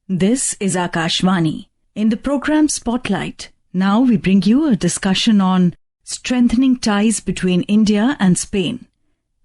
This is Akashvani. In the program Spotlight, now we bring you a discussion on strengthening ties between India and Spain.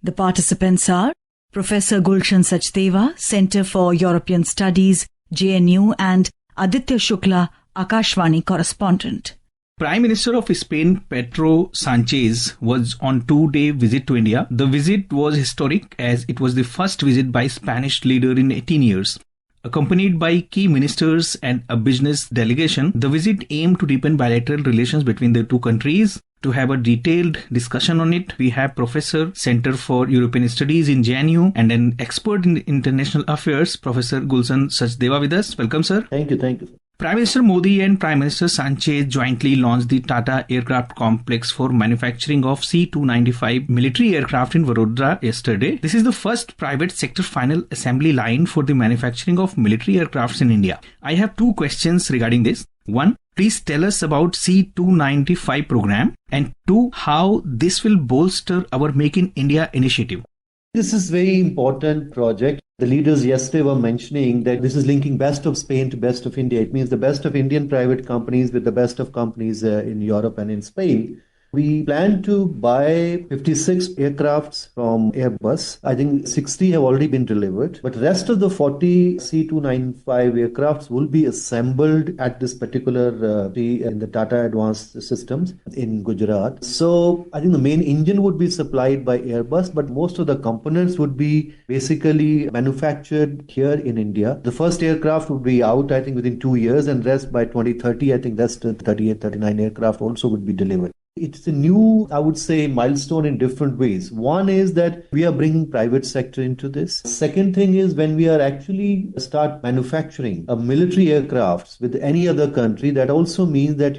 The participants are Professor Gulshan Sachdeva, Center for European Studies, JNU, and Aditya Shukla, Akashvani Correspondent. Prime Minister of Spain, Pedro Sanchez, was on 2-day visit to India. The visit was historic as it was the first visit by Spanish leader in 18 years. Accompanied by key ministers and a business delegation, the visit aimed to deepen bilateral relations between the two countries. To have a detailed discussion on it, we have Professor, Center for European Studies in JNU and an expert in international affairs, Professor Gulshan Sachdeva with us. Welcome, sir. Thank you. Prime Minister Modi and Prime Minister Sanchez jointly launched the Tata Aircraft Complex for manufacturing of C-295 military aircraft in Vadodara yesterday. This is the first private sector final assembly line for the manufacturing of military aircrafts in India. I have two questions regarding this. One, please tell us about C-295 program, and two, how this will bolster our Make in India initiative. This is very important project. The leaders yesterday were mentioning that this is linking best of Spain to best of India. It means the best of Indian private companies with the best of companies in Europe and in Spain. We plan to buy 56 aircrafts from Airbus. I think 60 have already been delivered. But the rest of the 40 C-295 aircrafts will be assembled at this particular in the Tata Advanced Systems in Gujarat. So I think the main engine would be supplied by Airbus, but most of the components would be basically manufactured here in India. The first aircraft would be out, I think, within 2 years, and rest by 2030, I think that's the 38, 39 aircraft also would be delivered. It's a new, I would say, milestone in different ways. One is that we are bringing private sector into this. Second thing is when we are actually start manufacturing a military aircrafts with any other country, that also means that,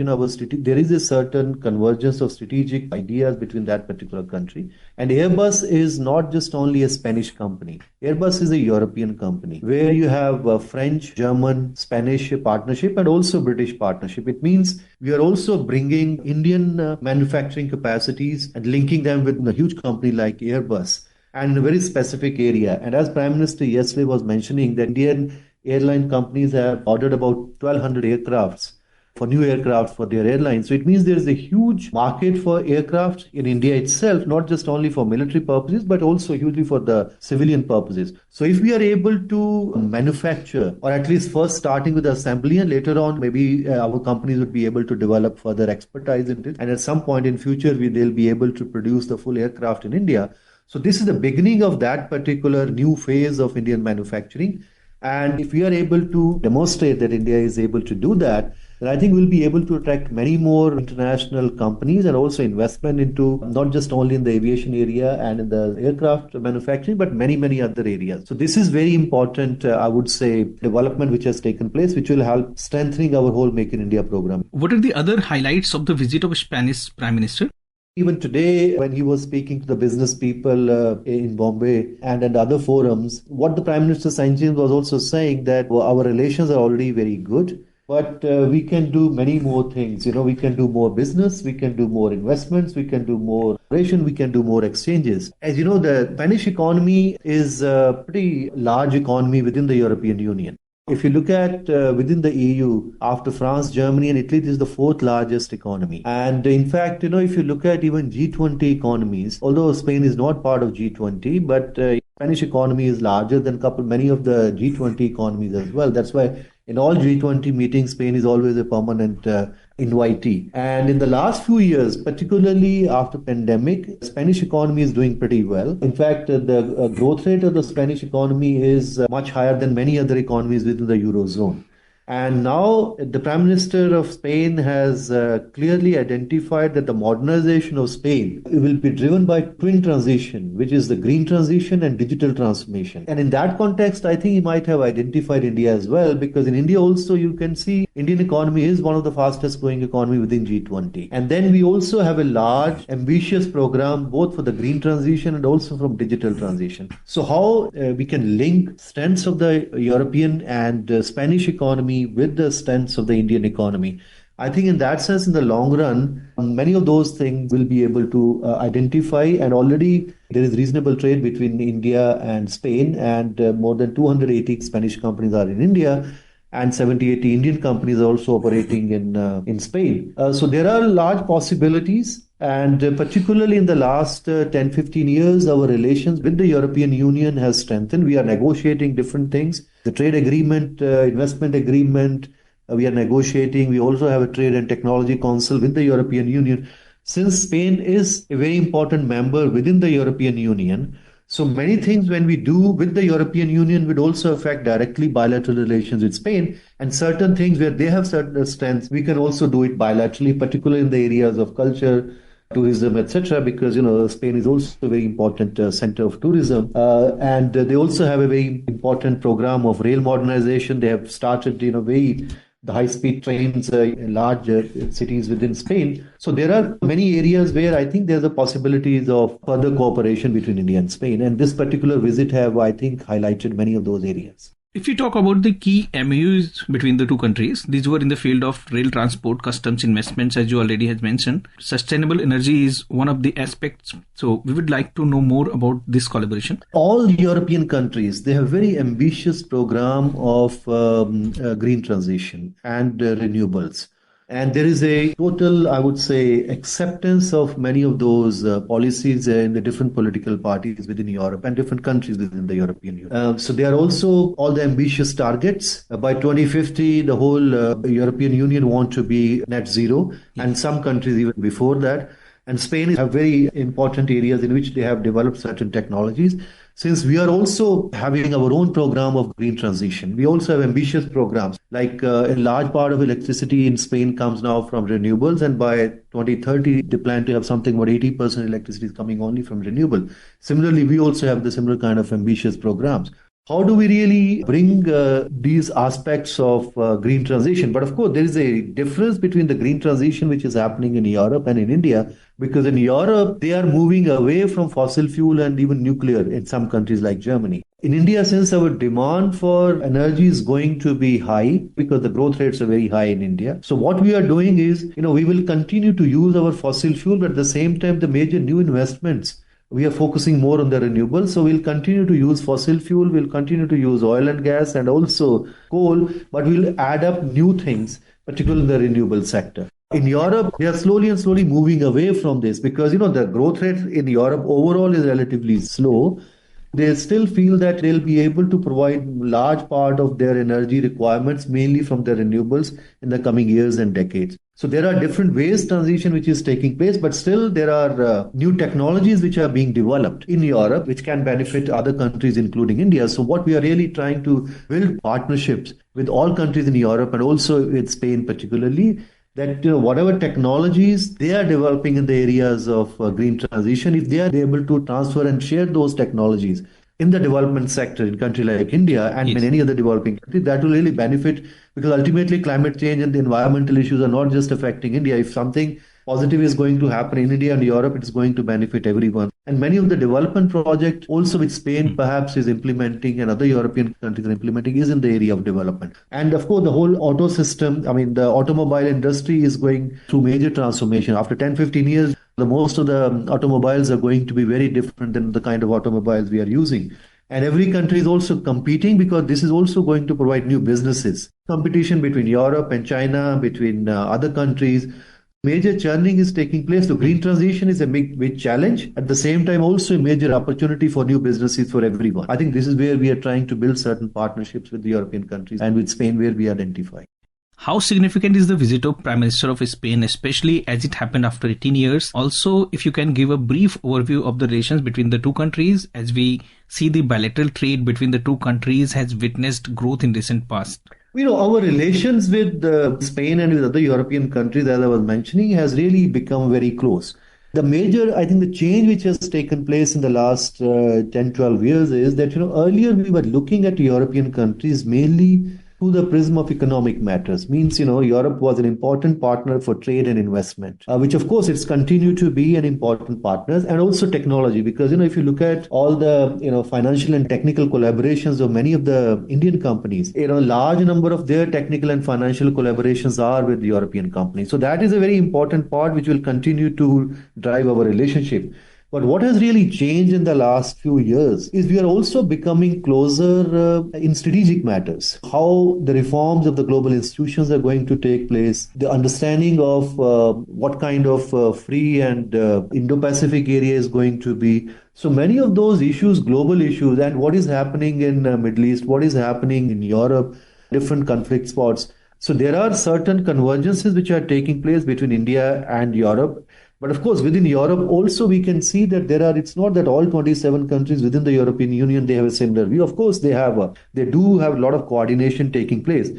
there is a certain convergence of strategic ideas between that particular country. And Airbus is not just only a Spanish company. Airbus is a European company where you have a French, German, Spanish partnership and also British partnership. It means we are also bringing Indian manufacturing capacities and linking them with a huge company like Airbus and in a very specific area. And as Prime Minister yesterday was mentioning, that Indian airline companies have ordered about 1,200 aircrafts for new aircraft for their airlines. So it means there is a huge market for aircraft in India itself, not just only for military purposes, but also hugely for the civilian purposes. So if we are able to manufacture, or at least first starting with assembly and later on, maybe our companies would be able to develop further expertise in it. And at some point in future, they'll be able to produce the full aircraft in India. So this is the beginning of that particular new phase of Indian manufacturing. And if we are able to demonstrate that India is able to do that, then I think we'll be able to attract many more international companies and also investment into not just only in the aviation area and in the aircraft manufacturing, but many other areas. So this is very important, I would say, development which has taken place, which will help strengthening our whole Make in India program. What are the other highlights of the visit of Spanish Prime Minister? Even today, when he was speaking to the business people in Bombay and at other forums, what the Prime Minister Sanchez was also saying that our relations are already very good, but we can do many more things. We can do more business, we can do more investments, we can do more operation, we can do more exchanges. As you know, the Spanish economy is a pretty large economy within the European Union. If you look at within the EU, after France, Germany and Italy, this is the fourth largest economy. And in fact, if you look at even G20 economies, although Spain is not part of G20, but Spanish economy is larger than many of the G20 economies as well. That's why in all G20 meetings, Spain is always a permanent invitee. And in the last few years, particularly after pandemic, Spanish economy is doing pretty well. In fact, the growth rate of the Spanish economy is much higher than many other economies within the Eurozone. And now the Prime Minister of Spain has clearly identified that the modernization of Spain will be driven by twin transition, which is the green transition and digital transformation. And in that context, I think he might have identified India as well, because in India also you can see Indian economy is one of the fastest growing economy within G20. And then we also have a large, ambitious program both for the green transition and also from digital transition. So how we can link strengths of the European and Spanish economy with the strengths of the Indian economy. I think in that sense, in the long run, many of those things will be able to identify, and already there is reasonable trade between India and Spain, and more than 280 Spanish companies are in India. and 70, 80 Indian companies are also operating in Spain. So there are large possibilities. And particularly in the last 10, 15 years, our relations with the European Union has strengthened. We are negotiating different things. The trade agreement, investment agreement, we are negotiating. We also have a trade and technology council with the European Union. Since Spain is a very important member within the European Union, so many things when we do with the European Union would also affect directly bilateral relations with Spain, and certain things where they have certain strengths, we can also do it bilaterally, particularly in the areas of culture, tourism, etc. Because Spain is also a very important center of tourism, and they also have a very important program of rail modernization. They have started, the high-speed trains in large cities within Spain. So there are many areas where I think there's the possibilities of further cooperation between India and Spain. And this particular visit have, I think, highlighted many of those areas. If we talk about the key MOUs between the two countries, these were in the field of rail transport, customs, investments, as you already had mentioned. Sustainable energy is one of the aspects. So we would like to know more about this collaboration. All European countries, they have very ambitious program of green transition and renewables. And there is a total, I would say, acceptance of many of those policies in the different political parties within Europe and different countries within the European Union. So there are also all the ambitious targets. By 2050, the whole European Union want to be net zero, and some countries even before that. And Spain have very important areas in which they have developed certain technologies. Since we are also having our own program of green transition, we also have ambitious programs. Like a large part of electricity in Spain comes now from renewables, and by 2030, they plan to have something about 80% electricity is coming only from renewable. Similarly, we also have the similar kind of ambitious programs. How do we really bring these aspects of green transition? But of course, there is a difference between the green transition which is happening in Europe and in India, because in Europe, they are moving away from fossil fuel and even nuclear in some countries like Germany. In India, since our demand for energy is going to be high because the growth rates are very high in India. So what we are doing is, we will continue to use our fossil fuel, but at the same time, the major new investments, we are focusing more on the renewables. So we'll continue to use fossil fuel, we'll continue to use oil and gas and also coal, but we'll add up new things, particularly in the renewable sector. In Europe, they are slowly moving away from this because, the growth rate in Europe overall is relatively slow. They still feel that they'll be able to provide large part of their energy requirements mainly from the renewables in the coming years and decades. So there are different ways transition which is taking place, but still there are new technologies which are being developed in Europe which can benefit other countries including India. So what we are really trying to build partnerships with all countries in Europe and also with Spain particularly, that whatever technologies they are developing in the areas of green transition, if they are able to transfer and share those technologies in the development sector in a country like India and in any other developing country, that will really benefit, because ultimately climate change and the environmental issues are not just affecting India. If something positive is going to happen in India and Europe, it's going to benefit everyone. And many of the development projects also which Spain perhaps is implementing and other European countries are implementing is in the area of development. And of course, the whole auto system, the automobile industry is going through major transformation. After 10, 15 years, most of the automobiles are going to be very different than the kind of automobiles we are using. And every country is also competing because this is also going to provide new businesses. Competition between Europe and China, between other countries. Major churning is taking place. So green transition is a big challenge. At the same time, also a major opportunity for new businesses for everyone. I think this is where we are trying to build certain partnerships with the European countries and with Spain where we identify. How significant is the visit of Prime Minister of Spain, especially as it happened after 18 years? Also, if you can give a brief overview of the relations between the two countries, as we see the bilateral trade between the two countries has witnessed growth in recent past. Our relations with Spain and with other European countries, as I was mentioning, has really become very close. The major, I think the change which has taken place in the last 10, 12 years is that, earlier we were looking at European countries mainly through the prism of economic matters. Means, Europe was an important partner for trade and investment, which of course it's continued to be an important partner, and also technology, because, if you look at all the, financial and technical collaborations of many of the Indian companies, a large number of their technical and financial collaborations are with the European companies. So that is a very important part which will continue to drive our relationship. But what has really changed in the last few years is we are also becoming closer in strategic matters. How the reforms of the global institutions are going to take place, the understanding of what kind of free and Indo-Pacific area is going to be. So many of those issues, global issues, and what is happening in Middle East, what is happening in Europe, different conflict spots. So there are certain convergences which are taking place between India and Europe. But of course, within Europe also we can see that it's not that all 27 countries within the European Union, they have a similar view. Of course, they do have a lot of coordination taking place.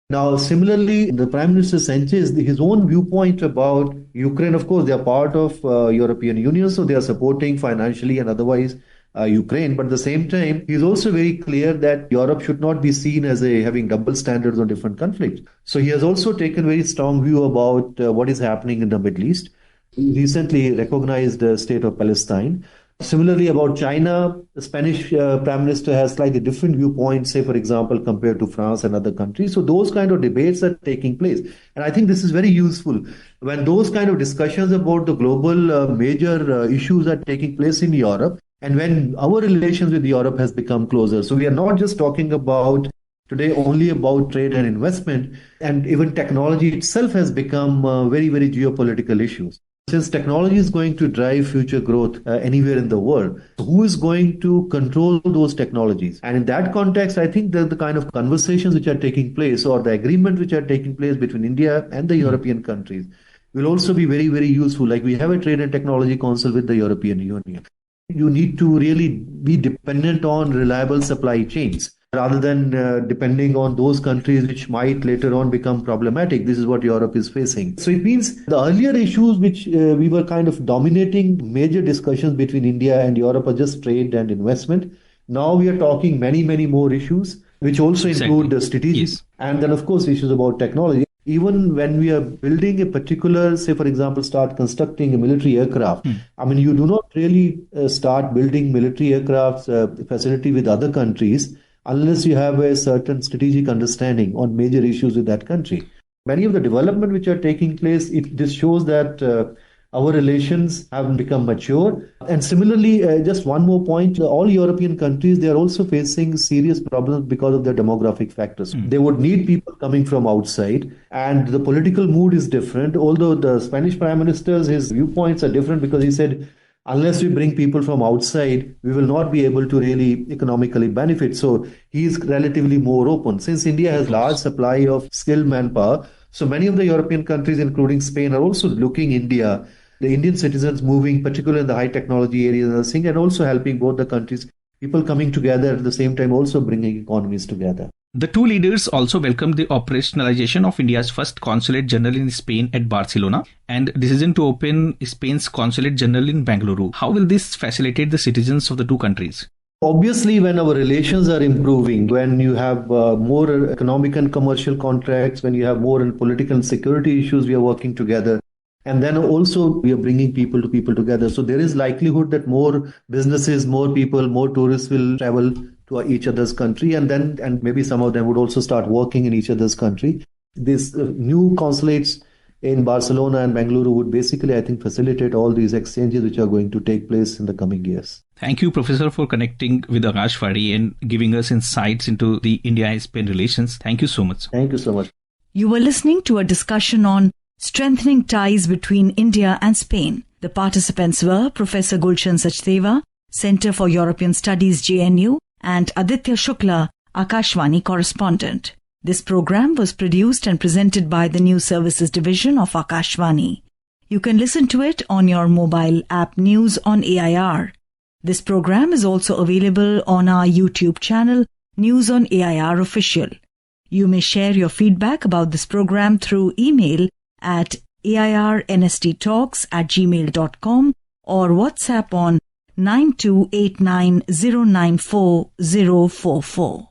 Now, similarly, the Prime Minister Sanchez, his own viewpoint about Ukraine, of course, they are part of European Union, so they are supporting financially and otherwise Ukraine. But at the same time, he's also very clear that Europe should not be seen as having double standards on different conflicts. So he has also taken very strong view about what is happening in the Middle East. He recently recognized the state of Palestine. Similarly, about China, the Spanish Prime Minister has slightly different viewpoints, say, for example, compared to France and other countries. So those kind of debates are taking place. And I think this is very useful. When those kind of discussions about the global major issues are taking place in Europe, and when our relations with Europe has become closer. So we are not just talking about today only about trade and investment, and even technology itself has become very, very geopolitical issues. Since technology is going to drive future growth anywhere in the world, who is going to control those technologies? And in that context, I think that the kind of conversations which are taking place or the agreements which are taking place between India and the European countries will also be very, very useful. Like we have a Trade and Technology Council with the European Union. You need to really be dependent on reliable supply chains, rather than depending on those countries which might later on become problematic. This is what Europe is facing. So it means the earlier issues which we were kind of dominating major discussions between India and Europe are just trade and investment. Now we are talking many, many more issues, which also include the strategic and then, of course, issues about technology. Even when we are building a particular, say, for example, start constructing a military aircraft, I mean, you do not really start building military aircraft facility with other countries unless you have a certain strategic understanding on major issues with that country. Many of the development which are taking place, this shows that our relations have become mature. And similarly, just one more point, all European countries, they are also facing serious problems because of their demographic factors. They would need people coming from outside, and the political mood is different. Although the Spanish Prime Minister's, his viewpoints are different because he said, unless we bring people from outside, we will not be able to really economically benefit. So he is relatively more open. Since India has large supply of skilled manpower, so many of the European countries, including Spain, are also looking India, the Indian citizens moving, particularly in the high technology areas, and also helping both the countries, people coming together at the same time, also bringing economies together. The two leaders also welcomed the operationalization of India's first consulate general in Spain at Barcelona and decision to open Spain's consulate general in Bengaluru. How will this facilitate the citizens of the two countries? Obviously, when our relations are improving, when you have more economic and commercial contracts, when you have more political and security issues, we are working together. And then also we are bringing people together. So there is likelihood that more businesses, more people, more tourists will travel to each other's country, and maybe some of them would also start working in each other's country. These new consulates in Barcelona and Bengaluru would basically, I think, facilitate all these exchanges which are going to take place in the coming years. Thank you, Professor, for connecting with Akashvani and giving us insights into the India-Spain relations. Thank you so much. Thank you so much. You were listening to a discussion on strengthening ties between India and Spain. The participants were Professor Gulshan Sachdeva, Center for European Studies, JNU, and Aditya Shukla, Akashvani Correspondent. This program was produced and presented by the News Services Division of Akashvani. You can listen to it on your mobile app News on AIR. This program is also available on our YouTube channel, News on AIR Official. You may share your feedback about this program through email at airnsttalks@gmail.com or WhatsApp on 9289094044.